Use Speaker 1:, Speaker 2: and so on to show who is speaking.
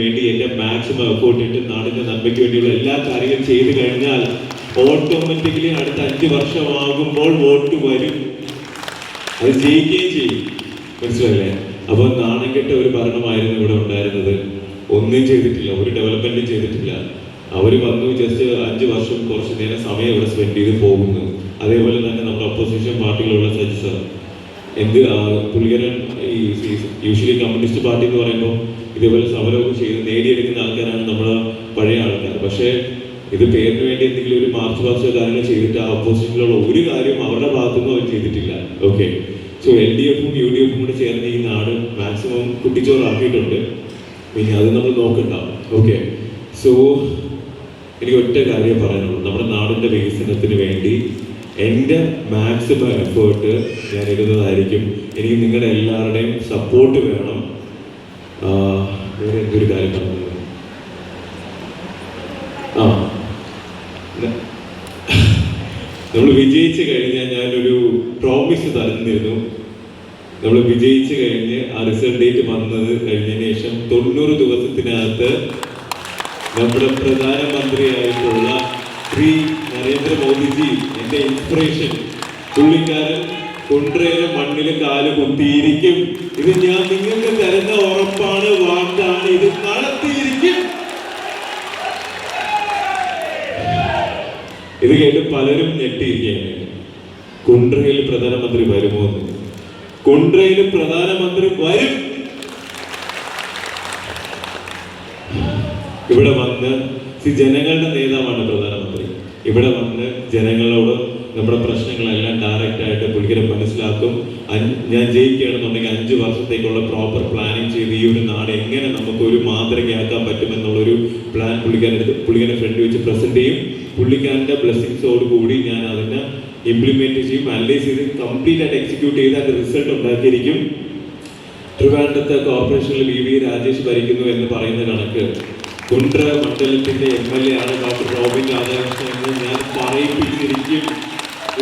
Speaker 1: വേണ്ടി എൻ്റെ maximum effort ഇട്ട് നാടിൻ്റെ നന്മയ്ക്ക് വേണ്ടിയുള്ള എല്ലാ കാര്യങ്ങളും ചെയ്തു കഴിഞ്ഞാൽ ഓട്ടോമാറ്റിക്കലി അടുത്ത 5 വർഷമാകുമ്പോൾ വോട്ട് വരും, അത് ജയിക്കുകയും ചെയ്യും. മനസ്സിലല്ലേ? അപ്പോൾ നാണം കെട്ട ഒരു ഭരണമായിരുന്നു ഇവിടെ ഉണ്ടായിരുന്നത്. ഒന്നും ചെയ്തിട്ടില്ല, ഒരു ഡെവലപ്മെന്റും ചെയ്തിട്ടില്ല. അവർ വന്നു ജസ്റ്റ് 5 വർഷം കുറച്ച് നേരം സമയം ഇവിടെ സ്പെൻഡ് ചെയ്ത് പോകുന്നു. അതേപോലെ തന്നെ നമ്മുടെ ഒപ്പോസിഷൻ പാർട്ടികളുള്ള സജി സർ പുള്ളിക്കാരൻ യൂഷ്വലി കമ്മ്യൂണിസ്റ്റ് പാർട്ടി എന്ന് പറയുമ്പോൾ ഇതേപോലെ സമരമൊക്കെ ചെയ്ത് നേടിയെടുക്കുന്ന ആൾക്കാരാണ് നമ്മുടെ പഴയ ആൾക്കാർ. പക്ഷേ ഇത് പേരിന് വേണ്ടി എന്തെങ്കിലും ഒരു മാർച്ച് പാസ്റ്റോ കാര്യങ്ങൾ ചെയ്തിട്ട് ആ ഒപ്പോസിഷനിലുള്ള ഒരു കാര്യം അവരുടെ ഭാഗത്തുനിന്നും അവർ ചെയ്തിട്ടില്ല. ഓക്കെ, സോ LDFും UDFും കൂടെ ചേർന്ന് ഈ നാട് മാക്സിമം കുട്ടിച്ചോറാക്കിയിട്ടുണ്ട്. പിന്നെ അത് നമ്മൾ നോക്കണ്ട. ഓക്കെ, സോ എനിക്ക് ഒറ്റ കാര്യം പറയാനുള്ളൂ, നമ്മുടെ നാടിൻ്റെ വികസനത്തിന് വേണ്ടി എൻ്റെ മാക്സിമം എഫേർട്ട് ഞാൻ ഇടുന്നതായിരിക്കും. എനിക്ക് നിങ്ങളുടെ എല്ലാവരുടെയും സപ്പോർട്ട് വേണം. വേറെ എന്തൊരു കാര്യം പറഞ്ഞത്, നമ്മൾ വിജയിച്ചു കഴിഞ്ഞാൽ ഞാനൊരു പ്രോമിസ് തരുന്നിരുന്നു. നമ്മൾ വിജയിച്ചു കഴിഞ്ഞ് ആ റിസൾട്ട് ഡേറ്റ് വന്നത് കഴിഞ്ഞതിന് ശേഷം 90 ദിവസത്തിനകത്ത് നമ്മുടെ പ്രധാനമന്ത്രിയായിട്ടുള്ള ശ്രീ നരേന്ദ്രമോദിജി, എൻ്റെ ഇൻസ്പിറേഷൻ, പുള്ളിക്കാരൻ കുണ്ട്രയുടെ മണ്ണിൽ കാല് കുത്തിയിരിക്കും. ഇത് ഞാൻ നിങ്ങൾക്ക് തരുന്ന ഉറപ്പാണ്, വാക്കാണ്, ഇത് നടത്തിയിരിക്കും. ഇത് കേട്ട് പലരും ഞെട്ടിയിരിക്കുകയാണ്. കുണ്ട്രയിൽ പ്രധാനമന്ത്രി വരുമോ എന്ന്. കുണ്ട്രയിൽ പ്രധാനമന്ത്രി വരും. ഇവിടെ വന്ന് ജനങ്ങളുടെ നേതാവാണ് പ്രധാനമന്ത്രി. ഇവിടെ വന്ന് ജനങ്ങളോട് നമ്മുടെ പ്രശ്നങ്ങളെല്ലാം ഡയറക്റ്റ് ആയിട്ട് പുള്ളിക്കാരെ മനസ്സിലാക്കും. ഞാൻ ജയിക്കുകയാണെന്നുണ്ടെങ്കിൽ 5 വർഷത്തേക്കുള്ള പ്രോപ്പർ പ്ലാനിങ് ചെയ്ത് ഈ ഒരു നാട് എങ്ങനെ നമുക്ക് ഒരു മാതൃകയാക്കാൻ പറ്റുമെന്നുള്ളൊരു പ്ലാൻ പുള്ളിക്കാരൻ്റെ ഫ്രണ്ട് വെച്ച് പ്രസന്റ് ചെയ്യും. പുള്ളിക്കാരൻ്റെ ബ്ലെസ്സിങ്സോട് കൂടി ഞാൻ അതിനെ ഇംപ്ലിമെന്റ് ചെയ്യും, അനലൈസ് ചെയ്ത് കംപ്ലീറ്റ് ആയിട്ട് എക്സിക്യൂട്ട് ചെയ്ത് അതിന്റെ റിസൾട്ട് ഉണ്ടാക്കിയിരിക്കും. ട്രിവാൻഡ്രത്തെ കോർപ്പറേഷനിൽ VV രാജേഷ് ഭരിക്കുന്നു എന്ന് പറയുന്ന കണക്ക് കുണ്ട്ര മണ്ഡലത്തിന്റെ MLA ആണ് ഡോക്ടർ റോബിൻ രാധാകൃഷ്ണൻ എന്ന് ഞാൻ പറയിപ്പിച്ചിരിക്കും.